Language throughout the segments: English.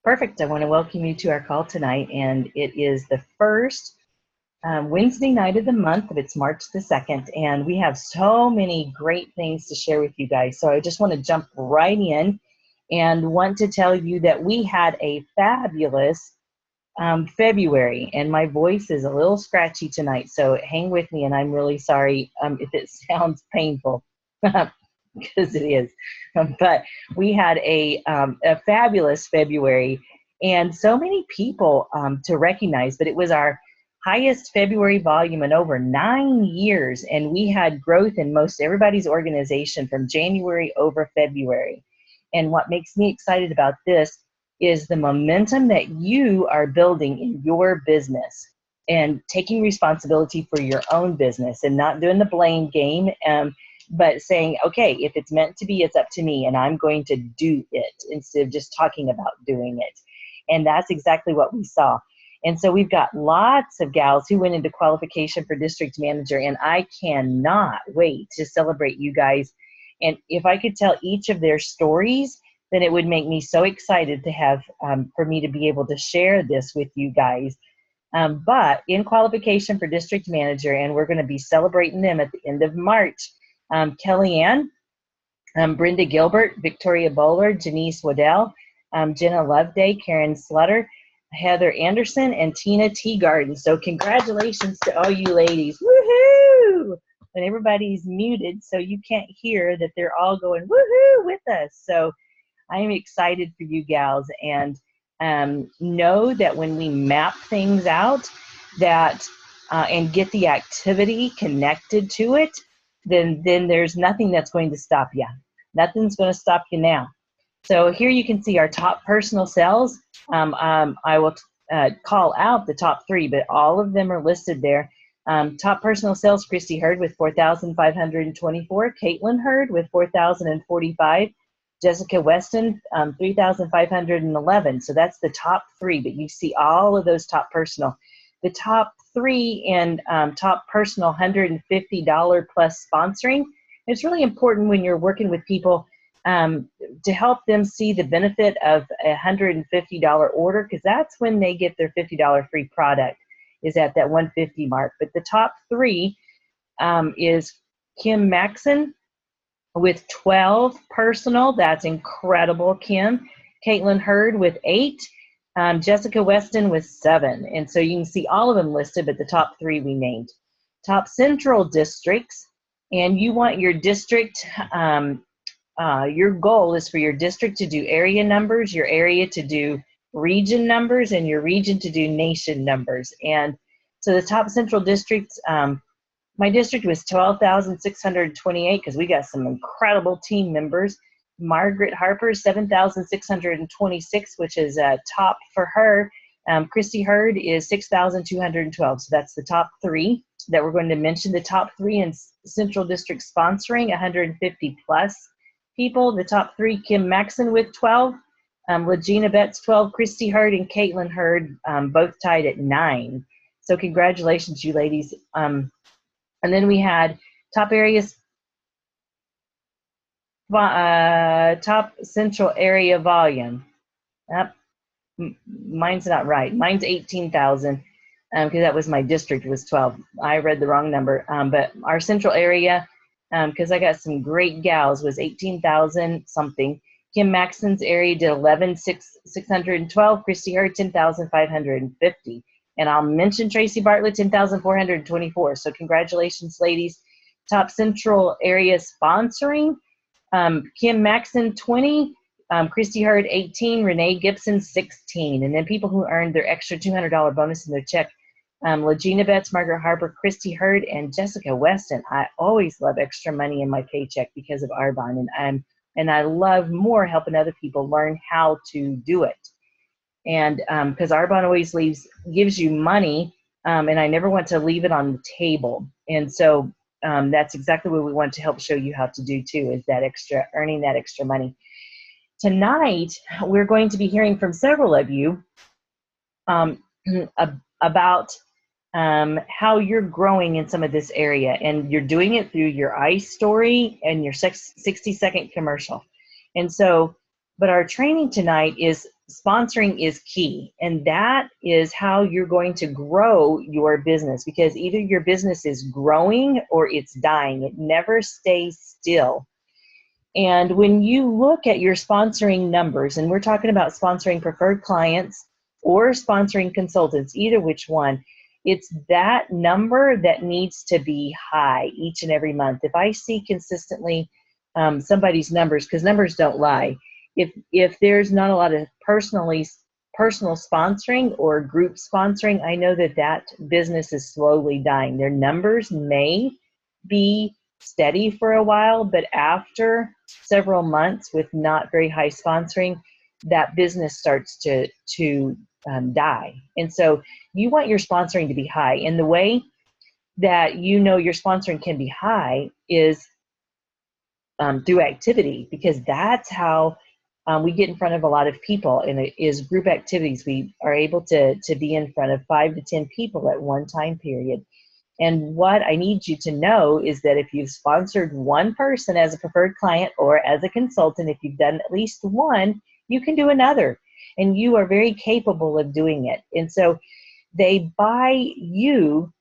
Perfect. I want to welcome you to our call tonight, and it is the first Wednesday night of the month. It's March the 2nd, and we have so many great things to share with you guys. So I just want to jump right in and want to tell you that we had a fabulous February, and my voice is a little scratchy tonight, so hang with me, and I'm really sorry if it sounds painful. Because it is. But we had a fabulous February and so many people to recognize, but it was our highest February volume in over 9 years, and we had growth in most everybody's organization from January over February. And what makes me excited about this is the momentum that you are building in your business and taking responsibility for your own business and not doing the blame game. But saying, okay, if it's meant to be, it's up to me, and I'm going to do it instead of just talking about doing it. And that's exactly what we saw. And so we've got lots of gals who went into qualification for district manager, and I cannot wait to celebrate you guys. And if I could tell each of their stories, then it would make me so excited to have, for me to be able to share this with you guys. But in qualification for district manager, and we're going to be celebrating them at the end of March, Kellyanne, Brenda Gilbert, Victoria Bowler, Janice Waddell, Jenna Loveday, Karen Slutter, Heather Anderson, and Tina Teagarden. So congratulations to all you ladies. Woohoo! And everybody's muted, so you can't hear that they're all going woohoo with us. So I am excited for you gals, and know that when we map things out that and get the activity connected to it, then there's nothing that's going to stop you. Nothing's going to stop you now. So here you can see our top personal sales. I will call out the top 3, but all of them are listed there. Top personal sales, Christy Hurd with 4,524, Caitlin Hurd with 4,045, Jessica Weston, 3,511. So that's the top 3, but you see all of those top personal. The top 3 in top personal $150 plus sponsoring. It's really important when you're working with people to help them see the benefit of a $150 order, because that's when they get their $50 free product, is at that 150 mark. But the top 3 is Kim Maxon with 12 personal. That's incredible, Kim. Caitlin Hurd with 8. Jessica Weston with 7. And so you can see all of them listed, but the top 3 we named. Top central districts, and you want your district, your goal is for your district to do area numbers, your area to do region numbers, and your region to do nation numbers. And so the top central districts, my district was 12,628 because we got some incredible team members. Margaret Harper, 7,626, which is a top for her. Christy Hurd is 6,212. So that's the top 3 that we're going to mention. The top 3 in Central District sponsoring, 150 plus people. The top 3, Kim Maxon with 12, Legina Betts 12, Christy Hurd and Caitlin Hurd both tied at 9. So congratulations, you ladies. And then we had top areas. Top central area volume. Yep. Mine's not right. Mine's 18,000 because that was my district, was 12. I read the wrong number. But our central area, because I got some great gals, was 18,000 something. Kim Maxon's area did 11,612. Christy Hurd 10,550. And I'll mention Tracy Bartlett 10,424. So congratulations, ladies. Top central area sponsoring. Kim Maxon 20, Christy Hurd 18, Renee Gibson 16, and then people who earned their extra $200 bonus in their check, Legina Betts, Margaret Harper, Christy Hurd, and Jessica Weston. I always love extra money in my paycheck because of Arbonne, and I love more helping other people learn how to do it. And because Arbonne always gives you money, and I never want to leave it on the table, and so that's exactly what we want to help show you how to do too, is that earning that extra money. Tonight, we're going to be hearing from several of you about how you're growing in some of this area, and you're doing it through your ICE story and your 60-second commercial. And so, but our training tonight is sponsoring is key, and that is how you're going to grow your business, because either your business is growing or it's dying. It never stays still. And when you look at your sponsoring numbers, and we're talking about sponsoring preferred clients or sponsoring consultants, either which one, it's that number that needs to be high each and every month. If I see consistently somebody's numbers, because numbers don't lie, if there's not a lot of personal sponsoring or group sponsoring, I know that that business is slowly dying. Their numbers may be steady for a while, but after several months with not very high sponsoring, that business starts to die. And so you want your sponsoring to be high. And the way that you know your sponsoring can be high is through activity, because that's how we get in front of a lot of people, and it is group activities. We are able to be in front of 5 to 10 people at one time period. And what I need you to know is that if you've sponsored one person as a preferred client or as a consultant, if you've done at least one, you can do another. And you are very capable of doing it. And so they buy you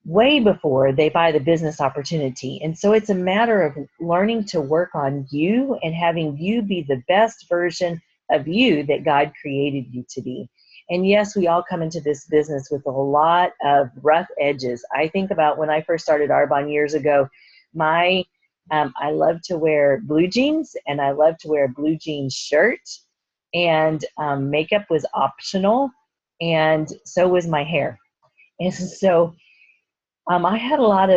way before they buy the business opportunity. And so it's a matter of learning to work on you and having you be the best version of you that God created you to be. And yes, we all come into this business with a lot of rough edges. I think about when I first started Arbonne years ago, I love to wear blue jeans, and I love to wear a blue jeans shirt, and makeup was optional, and so was my hair. And so I had a lot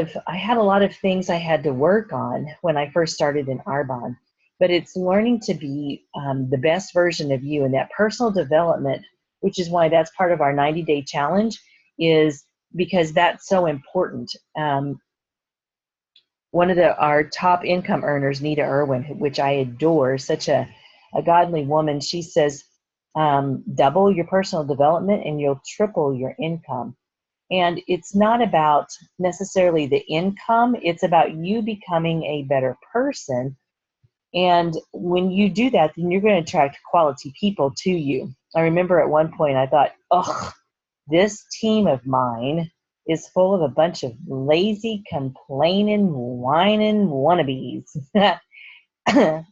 of things I had to work on when I first started in Arbonne. But it's learning to be the best version of you, and that personal development, which is why that's part of our 90-day challenge, is because that's so important. One of our top income earners, Nita Irwin, which I adore, such a godly woman, she says, double your personal development and you'll triple your income. And it's not about necessarily the income, it's about you becoming a better person. And when you do that, then you're going to attract quality people to you. I remember at one point I thought, oh, this team of mine is full of a bunch of lazy, complaining, whining wannabes.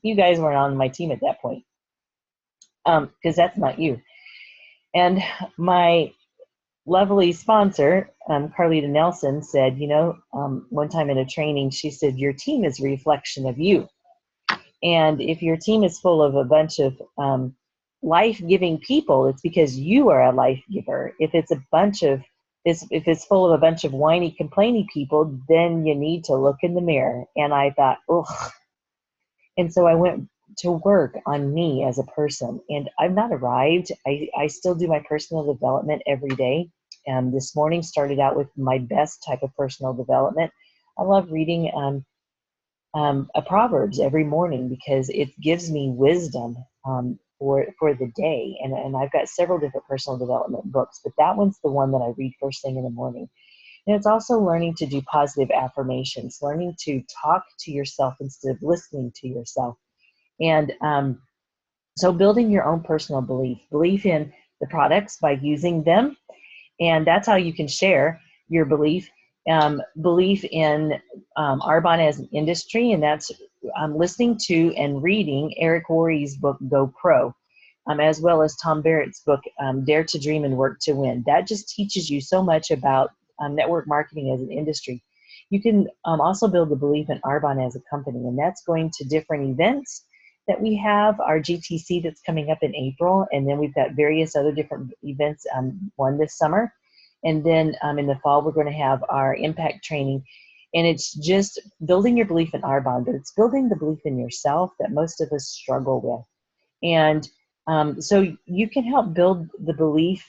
You guys weren't on my team at that point, because that's not you. And my lovely sponsor, Carlita Nelson, said, one time in a training, she said, your team is a reflection of you. And if your team is full of a bunch of life-giving people, it's because you are a life giver. If it's full of a bunch of whiny, complaining people, then you need to look in the mirror. And I thought, ugh. And so I went to work on me as a person, and I've not arrived. I still do my personal development every day. And this morning started out with my best type of personal development. I love reading a Proverbs every morning because it gives me wisdom for the day. And I've got several different personal development books, but that one's the one that I read first thing in the morning. And it's also learning to do positive affirmations, learning to talk to yourself instead of listening to yourself. And so building your own personal belief in the products by using them. And that's how you can share your belief in Arbonne as an industry, and that's listening to and reading Eric Worre's book, Go Pro, as well as Tom Barrett's book, Dare to Dream and Work to Win. That just teaches you so much about network marketing as an industry. You can also build the belief in Arbonne as a company, and that's going to different events that we have. Our GTC that's coming up in April, and then we've got various other different events, one this summer. And then in the fall, we're going to have our impact training. And it's just building your belief in Arbonne, but it's building the belief in yourself that most of us struggle with. And so you can help build the belief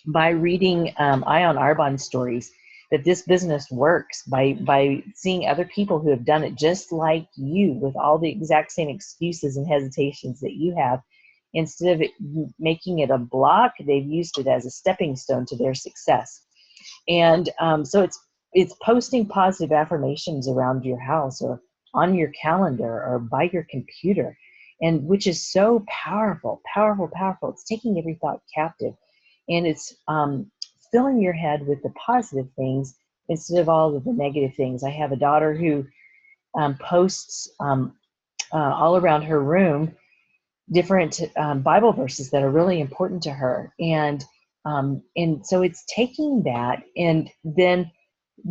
by reading Eye on Arbonne stories, that this business works, by seeing other people who have done it just like you with all the exact same excuses and hesitations that you have. Instead of making it a block, they've used it as a stepping stone to their success. And so it's posting positive affirmations around your house or on your calendar or by your computer. and which is so powerful, powerful, powerful. It's taking every thought captive, and it's filling your head with the positive things instead of all of the negative things. I have a daughter who posts all around her room different Bible verses that are really important to her, and so it's taking that and then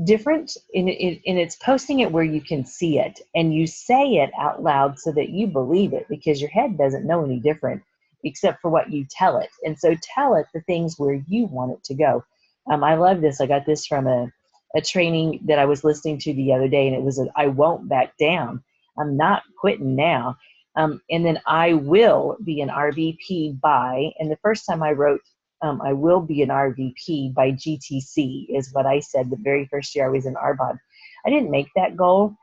different, and it's posting it where you can see it, and you say it out loud so that you believe it, because your head doesn't know any different except for what you tell it. And so tell it the things where you want it to go. I love this. I got this from a training that I was listening to the other day, and it was I won't back down. I'm not quitting now. And then I will be an RVP by, and the first time I wrote I will be an RVP by GTC is what I said the very first year I was in Arbonne. I didn't make that goal.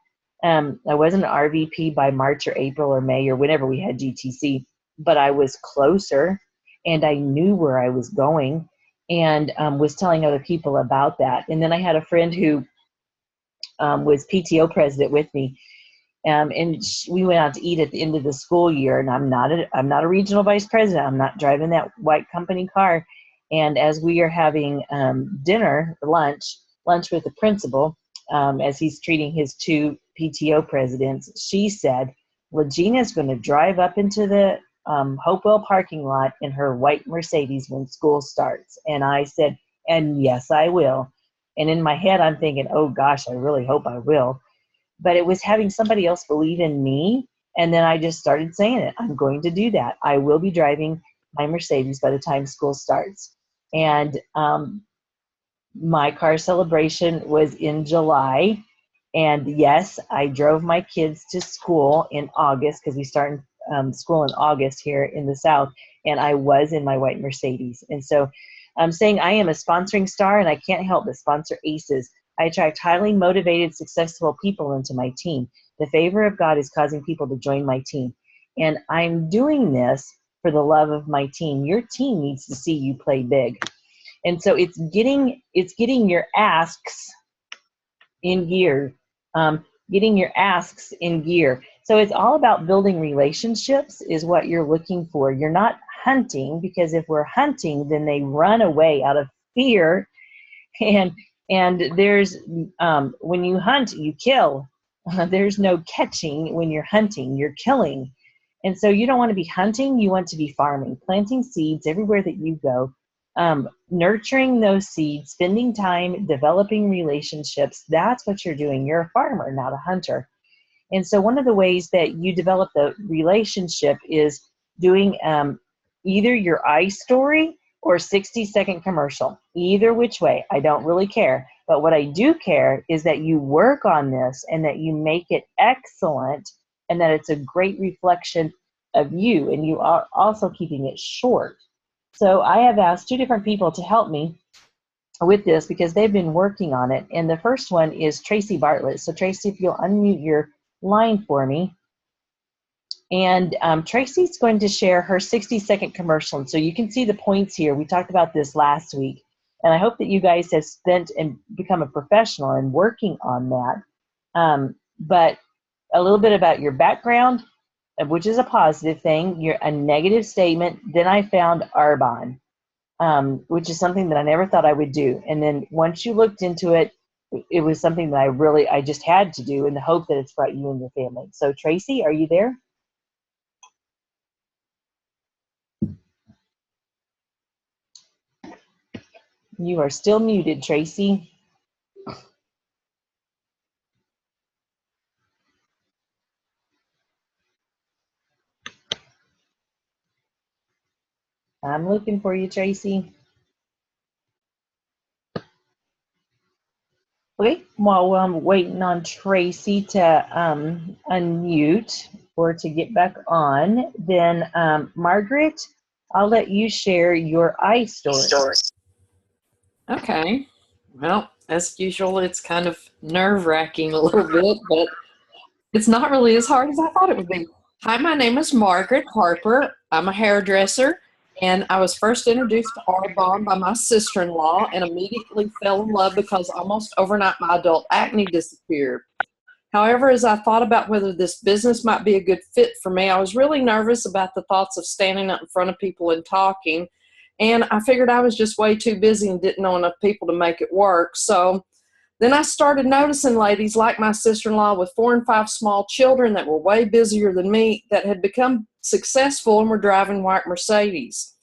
I wasn't an RVP by March or April or May or whenever we had GTC, but I was closer, and I knew where I was going, and was telling other people about that. And then I had a friend who was PTO president with me, and we went out to eat at the end of the school year, and I'm not a regional vice president. I'm not driving that white company car. And as we are having lunch with the principal, as he's treating his 2 PTO presidents, she said, well, Gina's going to drive up into the Hopewell parking lot in her white Mercedes when school starts. And I said, and yes, I will. And in my head, I'm thinking, oh gosh, I really hope I will. But it was having somebody else believe in me. And then I just started saying it. I'm going to do that. I will be driving my Mercedes by the time school starts. And my car celebration was in July. And yes, I drove my kids to school in August, because we start school in August here in the South. And I was in my white Mercedes. And so I'm saying I am a sponsoring star, and I can't help but sponsor ACEs. I attract highly motivated, successful people into my team. The favor of God is causing people to join my team. And I'm doing this for the love of my team. Your team needs to see you play big. And so it's getting your asks in gear, getting your asks in gear. So it's all about building relationships is what you're looking for. You're not hunting, because if we're hunting, then they run away out of fear. And there's, when you hunt, you kill. There's no catching when you're hunting, you're killing. And so you don't want to be hunting, you want to be farming, planting seeds everywhere that you go, nurturing those seeds, spending time, developing relationships. That's what you're doing. You're a farmer, not a hunter. And so one of the ways that you develop the relationship is doing either your iStory or 60-second commercial. Either which way, I don't really care. But what I do care is that you work on this and that you make it excellent, and that it's a great reflection of you, and you are also keeping it short. So I have asked 2 different people to help me with this, because they've been working on it. And the first one is Tracy Bartlett. So Tracy, if you'll unmute your line for me. And Tracy's going to share her 60-second commercial. And so you can see the points here. We talked about this last week. And I hope that you guys have spent and become a professional in working on that. But a little bit about your background, which is a positive thing, a negative statement. Then I found Arbonne, which is something that I never thought I would do. And then once you looked into it, it was something that I just had to do in the hope that it's brought you and your family. So Tracy, are you there? You are still muted, Tracy. I'm looking for you, Tracy. Okay, while I'm waiting on Tracy to unmute or to get back on, then Margaret, I'll let you share your iStory. Okay. Well, as usual, it's kind of nerve-wracking a little bit, but it's not really as hard as I thought it would be. Hi, my name is Margaret Harper. I'm a hairdresser, and I was first introduced to Arbonne by my sister-in-law and immediately fell in love because almost overnight my adult acne disappeared. However, as I thought about whether this business might be a good fit for me, I was really nervous about the thoughts of standing up in front of people and talking. And I figured I was just way too busy and didn't know enough people to make it work. So then I started noticing ladies like my sister-in-law with 4 and 5 small children that were way busier than me that had become successful and were driving white Mercedes.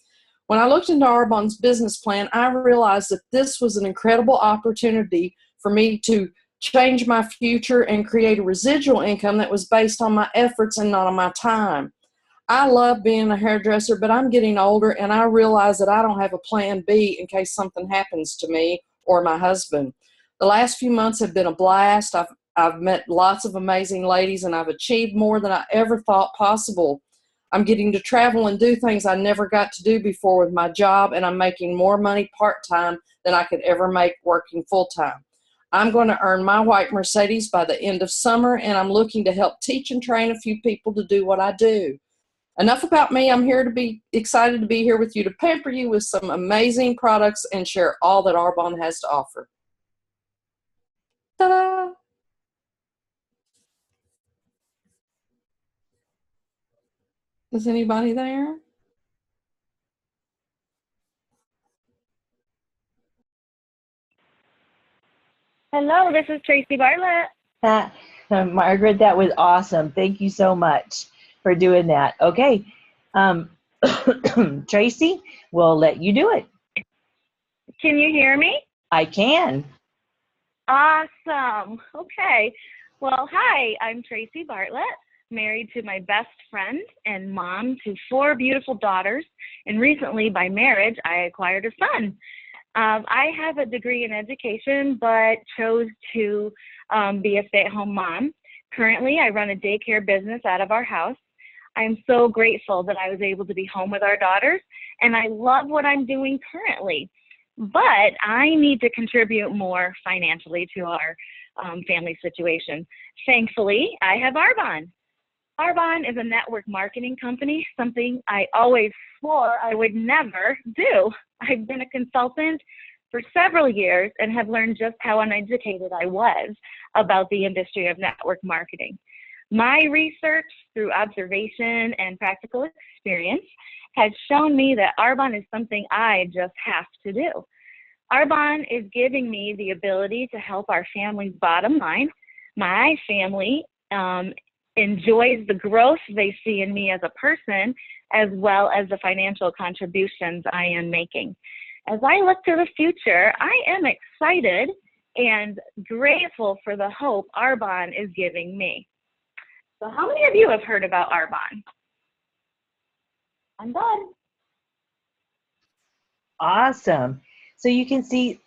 When I looked into Arbonne's business plan, I realized that this was an incredible opportunity for me to change my future and create a residual income that was based on my efforts and not on my time. I love being a hairdresser, but I'm getting older and I realize that I don't have a plan B in case something happens to me or my husband. The last few months have been a blast. I've met lots of amazing ladies and I've achieved more than I ever thought possible. I'm getting to travel and do things I never got to do before with my job, and I'm making more money part-time than I could ever make working full-time. I'm going to earn my white Mercedes by the end of summer, and I'm looking to help teach and train a few people to do what I do. Enough about me. I'm here to be excited to be here with you to pamper you with some amazing products and share all that Arbonne has to offer. Ta-da! Is anybody there? Hello, this is Tracy Bartlett. Margaret, that was awesome. Thank you so much for doing that. Okay, Tracy, we'll let you do it. Can you hear me? I can. Awesome. Okay. Well, hi, I'm Tracy Bartlett, married to my best friend and mom to 4 beautiful daughters. And recently, by marriage, I acquired a son. I have a degree in education, but chose to be a stay-at-home mom. Currently, I run a daycare business out of our house. I'm so grateful that I was able to be home with our daughters, and I love what I'm doing currently. But I need to contribute more financially to our family situation. Thankfully, I have Arbonne. Arbonne is a network marketing company, something I always swore I would never do. I've been a consultant for several years and have learned just how uneducated I was about the industry of network marketing. My research through observation and practical experience has shown me that Arbonne is something I just have to do. Arbonne is giving me the ability to help our family's bottom line. My family enjoys the growth they see in me as a person, as well as the financial contributions I am making. As I look to the future, I am excited and grateful for the hope Arbonne is giving me. So how many of you have heard about Arbonne? I'm done. Awesome. So you can see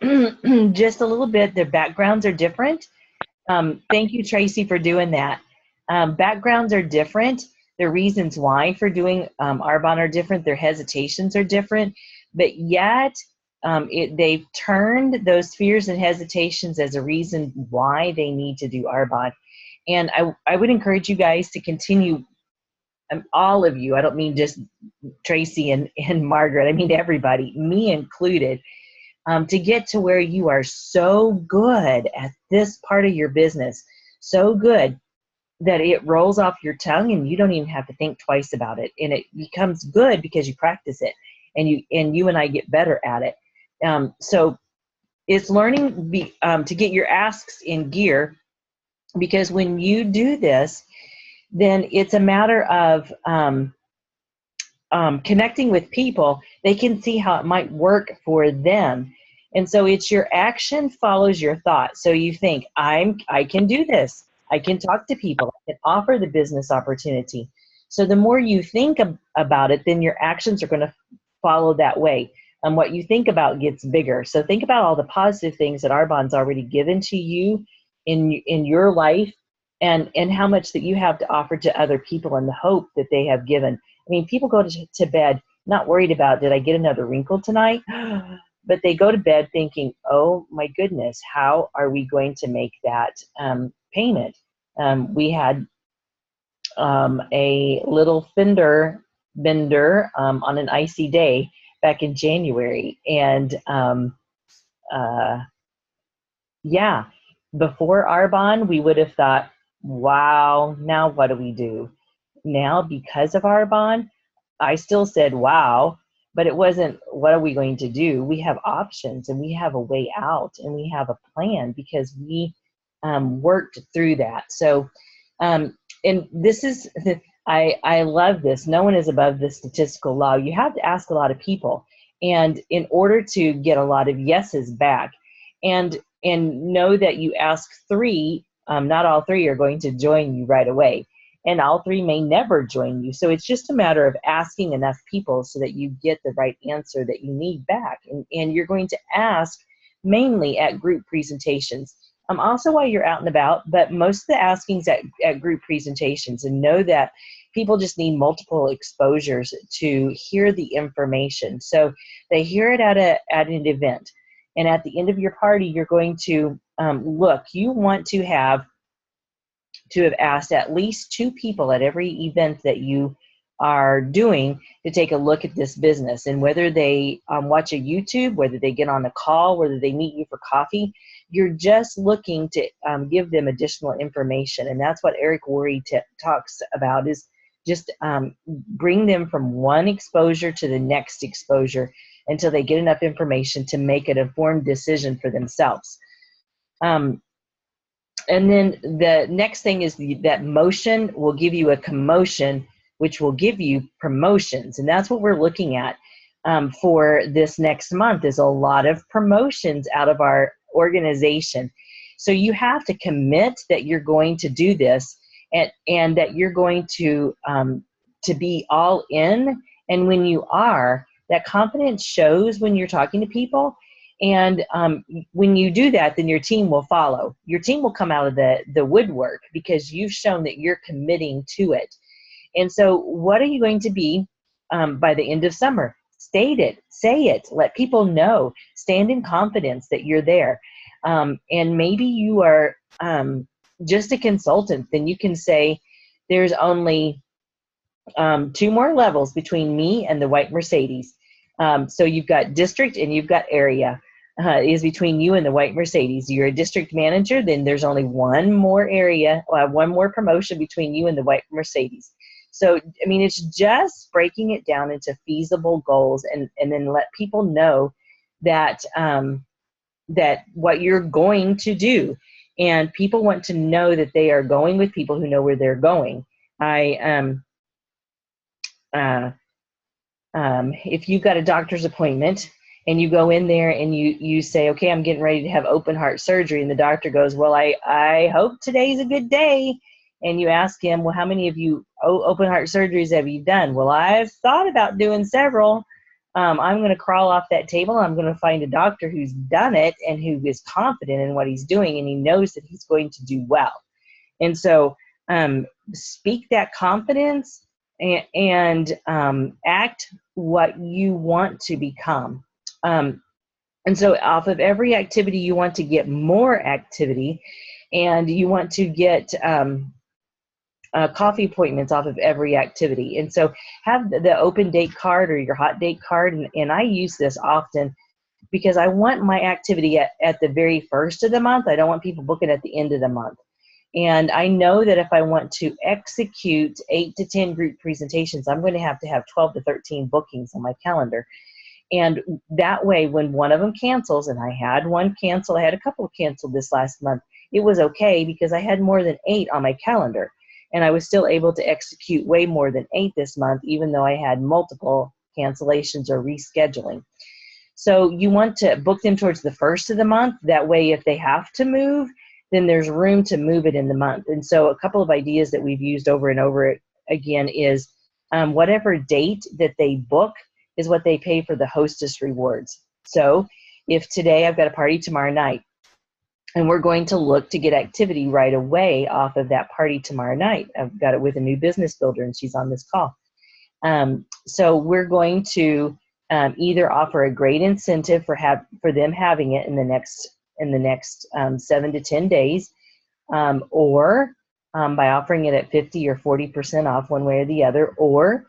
just a little bit, their backgrounds are different. Thank you, Tracy, for doing that. Backgrounds are different. Their reasons why for doing Arbonne are different. Their hesitations are different. But yet, they've turned those fears and hesitations as a reason why they need to do Arbonne. And I would encourage you guys to continue, all of you, I don't mean just Tracy and Margaret, I mean everybody, me included, to get to where you are so good at this part of your business, so good that it rolls off your tongue and you don't even have to think twice about it. And it becomes good because you practice it, and you and I get better at it. So it's learning to get your asks in gear, because when you do this, then it's a matter of connecting with people. They can see how it might work for them. And so it's your action follows your thought. So you think, I can do this. I can talk to people. I can offer the business opportunity. So the more you think about it, then your actions are going to follow that way. And what you think about gets bigger. So think about all the positive things that Arbonne's already given to you in your life, and how much that you have to offer to other people, and the hope that they have given. I mean, people go to bed not worried about, did I get another wrinkle tonight? But they go to bed thinking, oh my goodness, how are we going to make that payment? We had a little fender bender on an icy day back in January. And yeah, before Arbonne, we would have thought, wow, now what do we do? Now, because of Arbonne, I still said, wow, but it wasn't, what are we going to do? We have options and we have a way out and we have a plan because we worked through that. So, and this is, I love this. No one is above the statistical law. You have to ask a lot of people. And in order to get a lot of yeses back, and know that you ask three, not all three are going to join you right away. And all three may never join you. So it's just a matter of asking enough people so that you get the right answer that you need back. And you're going to ask mainly at group presentations. Also while you're out and about, but most of the askings at group presentations, and know that people just need multiple exposures to hear the information. So they hear it at an event. And at the end of your party, you're going to look, you want to have asked at least 2 people at every event that you are doing to take a look at this business. And whether they watch a YouTube, whether they get on a call, whether they meet you for coffee, you're just looking to give them additional information. And that's what Eric Worre talks about, is just bring them from one exposure to the next exposure until they get enough information to make an informed decision for themselves. And then the next thing is that motion will give you a commotion, which will give you promotions. And that's what we're looking at for this next month, is a lot of promotions out of our organization. So you have to commit that you're going to do this, and that you're going to be all in. And when you are, that confidence shows when you're talking to people. And when you do that, then your team will follow. Your team will come out of the woodwork because you've shown that you're committing to it. And so what are you going to be by the end of summer? State it, say it, let people know, stand in confidence that you're there. And maybe you are just a consultant, then you can say, there's only 2 more levels between me and the white Mercedes. So you've got district and you've got area. Is between you and the white Mercedes. You're a district manager, then there's only 1 more area, 1 more promotion between you and the white Mercedes. So, I mean, it's just breaking it down into feasible goals, and then let people know that that what you're going to do. And people want to know that they are going with people who know where they're going. If you've got a doctor's appointment, and you go in there and you say, okay, I'm getting ready to have open heart surgery. And the doctor goes, well, I hope today's a good day. And you ask him, well, how many of you open heart surgeries have you done? Well, I've thought about doing several. I'm going to crawl off that table. I'm going to find a doctor who's done it and who is confident in what he's doing. And he knows that he's going to do well. And so speak that confidence and act what you want to become. And so off of every activity, you want to get more activity, and you want to get coffee appointments off of every activity. And so have the open date card or your hot date card. And I use this often because I want my activity at the very first of the month. I don't want people booking at the end of the month. And I know that if I want to execute 8 to 10 group presentations, I'm going to have 12 to 13 bookings on my calendar. And that way, when one of them cancels, and I had one cancel, I had a couple canceled this last month, it was okay because I had more than 8 on my calendar. And I was still able to execute way more than 8 this month, even though I had multiple cancellations or rescheduling. So you want to book them towards the first of the month. That way, if they have to move, then there's room to move it in the month. And so a couple of ideas that we've used over and over again is whatever date that they book is what they pay for the hostess rewards. So if today I've got a party tomorrow night, and we're going to look to get activity right away off of that party tomorrow night. I've got it with a new business builder, and she's on this call. So we're going to either offer a great incentive for them having it in the next 7 to 10 days, or by offering it at 50 or 40% off one way or the other, or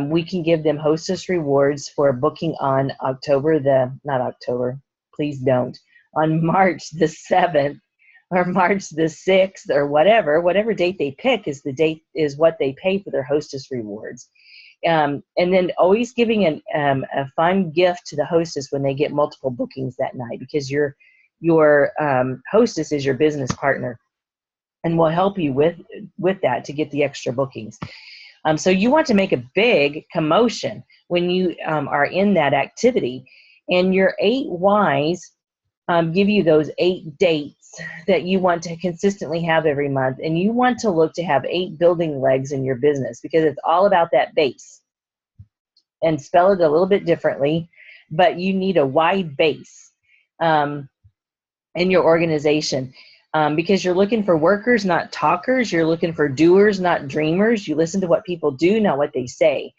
we can give them hostess rewards for booking on on March the 7th or March the 6th or whatever date they pick is what they pay for their hostess rewards. And then always giving a fun gift to the hostess when they get multiple bookings that night, because your hostess is your business partner and will help you with that to get the extra bookings. So you want to make a big commotion when you are in that activity. And your 8 whys give you those 8 dates that you want to consistently have every month. And you want to look to have 8 building legs in your business, because it's all about that base. And spell it a little bit differently, but you need a wide base in your organization. Because you're looking for workers, not talkers. You're looking for doers, not dreamers. You listen to what people do, not what they say.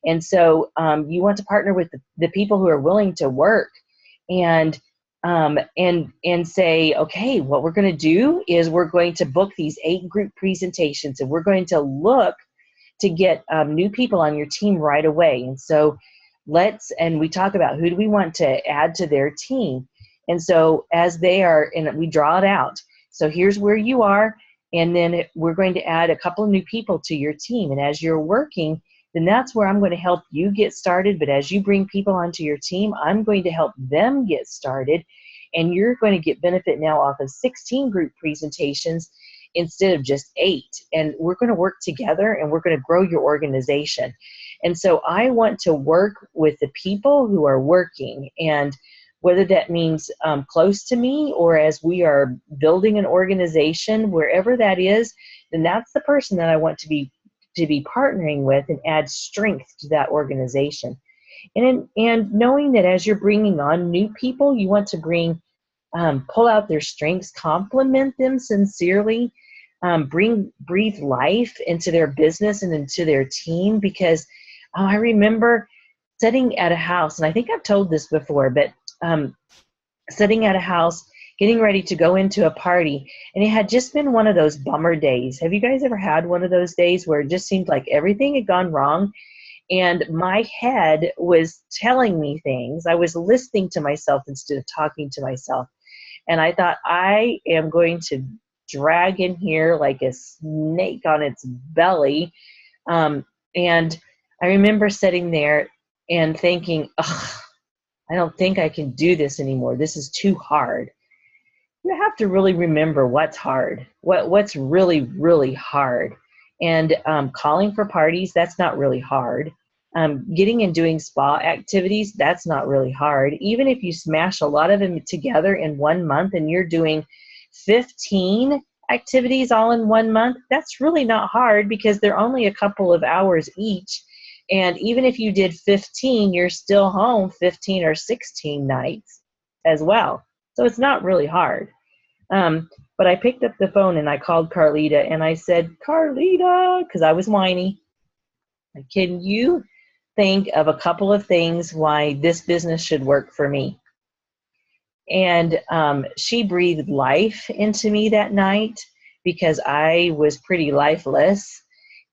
And so you want to partner with the people who are willing to work and say, okay, what we're going to do is we're going to book these 8 group presentations, and we're going to look to get new people on your team right away. And so we talk about who do we want to add to their team. And so as they are, and we draw it out. So here's where you are, and then we're going to add a couple of new people to your team. And as you're working, then that's where I'm going to help you get started. But as you bring people onto your team, I'm going to help them get started. And you're going to get benefit now off of 16 group presentations instead of just 8. And we're going to work together, and we're going to grow your organization. And so I want to work with the people who are working, and whether that means close to me or as we are building an organization, wherever that is, then that's the person that I want to be partnering with and add strength to that organization. And knowing that as you're bringing on new people, you want to pull out their strengths, compliment them sincerely, breathe life into their business and into their team. Because I remember sitting at a house, and I think I've told this before, but sitting at a house, getting ready to go into a party, and it had just been one of those bummer days. Have you guys ever had one of those days where it just seemed like everything had gone wrong? And my head was telling me things. I was listening to myself instead of talking to myself. And I thought, I am going to drag in here like a snake on its belly. And I remember sitting there and thinking, ugh, I don't think I can do this anymore. This is too hard. You have to really remember what's hard, what's really, really hard. And calling for parties, that's not really hard. Getting and doing spa activities, that's not really hard. Even if you smash a lot of them together in 1 month and you're doing 15 activities all in 1 month, that's really not hard, because they're only a couple of hours each. And even if you did 15, you're still home 15 or 16 nights as well. So it's not really hard. But I picked up the phone and I called Carlita and I said, Carlita, because I was whiny, can you think of a couple of things why this business should work for me? And she breathed life into me that night, because I was pretty lifeless.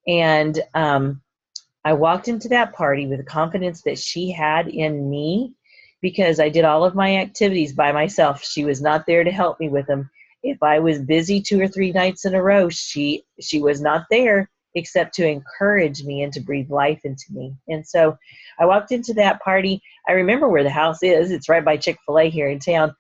And I walked into that party with the confidence that she had in me, because I did all of my activities by myself. She was not there to help me with them. If I was busy 2 or 3 nights in a row, she was not there except to encourage me and to breathe life into me. And so I walked into that party. I remember where the house is. It's right by Chick-fil-A here in town.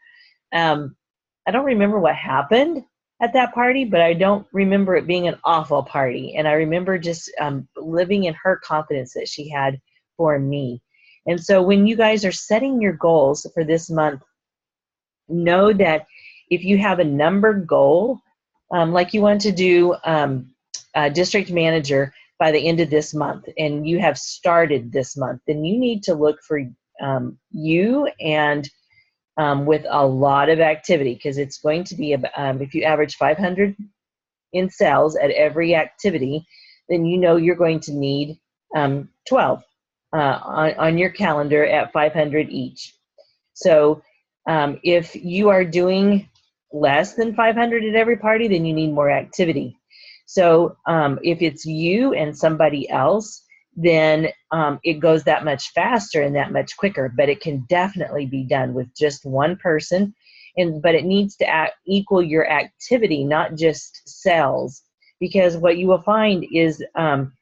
I don't remember what happened at that party, but I don't remember it being an awful party. And I remember just living in her confidence that she had for me. And so when you guys are setting your goals for this month, know that if you have a numbered goal, like you want to do district manager by the end of this month, and you have started this month, then you need to look for you and with a lot of activity, because it's going to be, if you average 500 in sales at every activity, then you know you're going to need 12 on your calendar at 500 each. So if you are doing less than 500 at every party, then you need more activity. So if it's you and somebody else, then it goes that much faster and that much quicker. But it can definitely be done with just one person. but it needs to equal your activity, not just sales. Because what you will find is when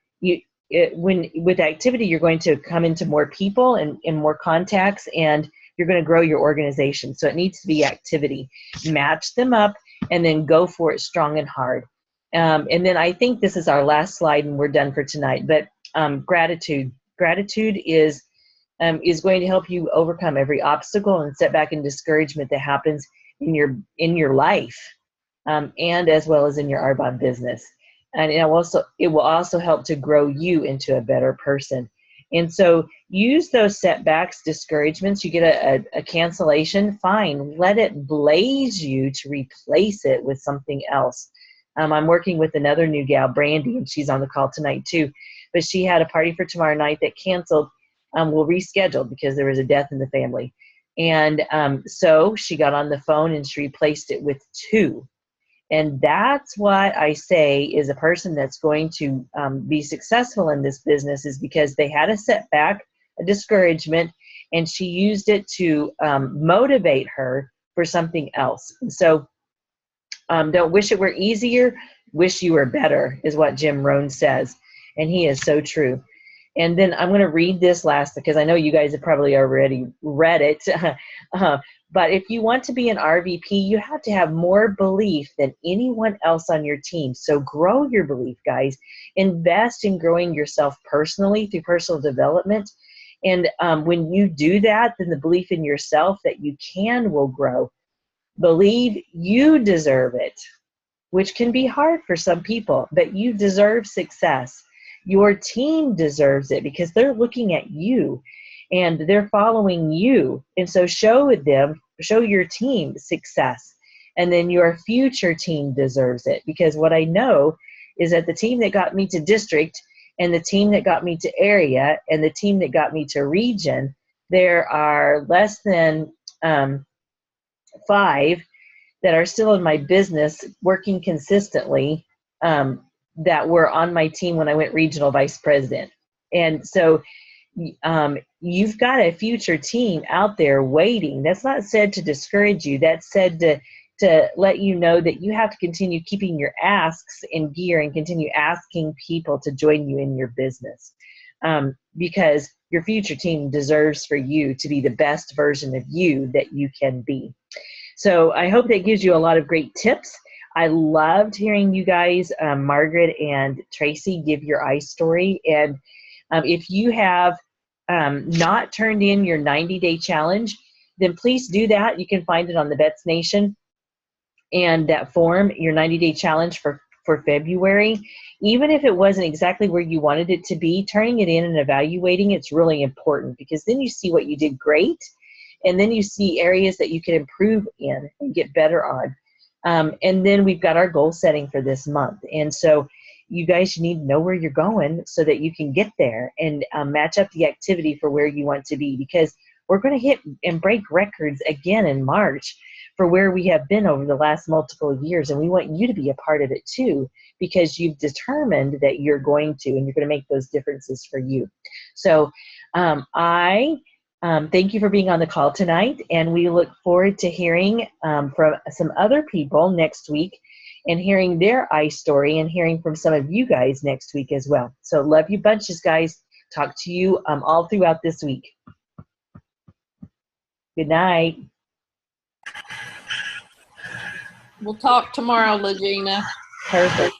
with activity, you're going to come into more people and more contacts, and you're going to grow your organization. So it needs to be activity. Match them up and then go for it strong and hard. And then I think this is our last slide and we're done for tonight. But gratitude. Gratitude is going to help you overcome every obstacle and setback and discouragement that happens in your life, and as well as in your Arbonne business. And it will also help to grow you into a better person. And so use those setbacks, discouragements. You get a cancellation, fine. Let it blaze you to replace it with something else. I'm working with another new gal, Brandy, and she's on the call tonight too. But she had a party for tomorrow night that canceled. We'll reschedule because there was a death in the family. And so she got on the phone and she replaced it with 2. And that's what I say is a person that's going to be successful in this business is because they had a setback, a discouragement, and she used it to motivate her for something else. And so don't wish it were easier, wish you were better is what Jim Rohn says. And he is so true. And then I'm going to read this last because I know you guys have probably already read it. But if you want to be an RVP, you have to have more belief than anyone else on your team. So grow your belief, guys. Invest in growing yourself personally through personal development. And when you do that, then the belief in yourself that you can will grow. Believe you deserve it, which can be hard for some people, but you deserve success. Your team deserves it because they're looking at you and they're following you. And so show your team success. And then your future team deserves it, because what I know is that the team that got me to district and the team that got me to area and the team that got me to region, there are less than 5 that are still in my business working consistently, that were on my team when I went regional vice president. And so you've got a future team out there waiting. That's not said to discourage you. That's said to let you know that you have to continue keeping your asks in gear and continue asking people to join you in your business, because your future team deserves for you to be the best version of you that you can be. So I hope that gives you a lot of great tips. I loved hearing you guys, Margaret and Tracy, give your iStory. And if you have not turned in your 90-day challenge, then please do that. You can find it on the Bets Nation and that form, your 90-day challenge for February. Even if it wasn't exactly where you wanted it to be, turning it in and evaluating it's really important, because then you see what you did great, and then you see areas that you can improve in and get better on. And then we've got our goal setting for this month. And so you guys need to know where you're going so that you can get there and match up the activity for where you want to be, because we're going to hit and break records again in March for where we have been over the last multiple years. And we want you to be a part of it too, because you've determined that you're going to, and you're going to make those differences for you. So thank you for being on the call tonight, and we look forward to hearing from some other people next week and hearing their iStory and hearing from some of you guys next week as well. So love you bunches, guys. Talk to you all throughout this week. Good night. We'll talk tomorrow, Legina. Perfect.